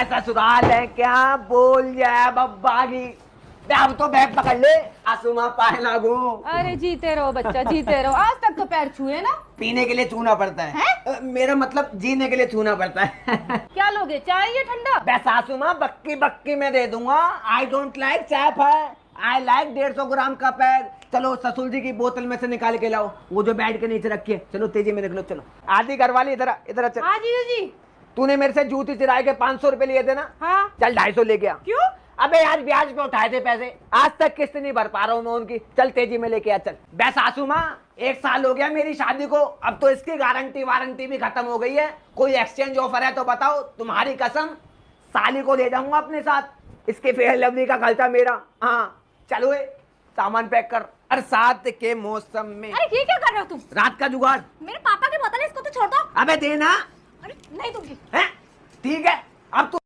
ससुराल है क्या, बोल जाए बब्बा की। अब तो बैग पकड़ ले, आसुमा पाए लागू। अरे जीते रहो बच्चा, जीते रहो। आज तक तो पैर छुए ना। पीने के लिए छूना पड़ता है, मेरा मतलब जीने के लिए छूना पड़ता है। क्या लोगे, चाय या ठंडा? बस आसुमा बक्की बक्की में दे दूंगा। आई डोंट लाइक चाय है, आई लाइक 150 ग्राम का पैक। चलो ससुर जी की बोतल में से निकाल के लाओ, वो जो बेड के नीचे रखी है। चलो तेजी में निकलो, चलो। आधी घरवाली इधर इधर चल। हाँ जीजू जी। तूने मेरे से जूती चिराए के 500 रुपए लिए थे ना? हाँ। चल 250 ले गया। क्यों? अबे यार ब्याज पे उठाए थे पैसे, आज तक किस्त नहीं भर पा रहा हूँ मैं उनकी। चल तेजी में लेके आ चल। बस सासू माँ 1 साल हो गया मेरी शादी को, अब तो इसकी गारंटी वारंटी भी खत्म हो गई है। कोई एक्सचेंज ऑफर है तो बताओ, तुम्हारी कसम साली को ले जाऊंगा अपने साथ। इसके फेयर लवली का खर्चा मेरा। हाँ चलो सामान पैक कर। बरसात के मौसम में। अरे ये क्या कर रहे हो तुम? रात का जुगाड़। मेरे पापा की बोतल है, इसको तो छोड़ दो। अबे देना। अरे नहीं दूंगी। है ठीक है, अब तू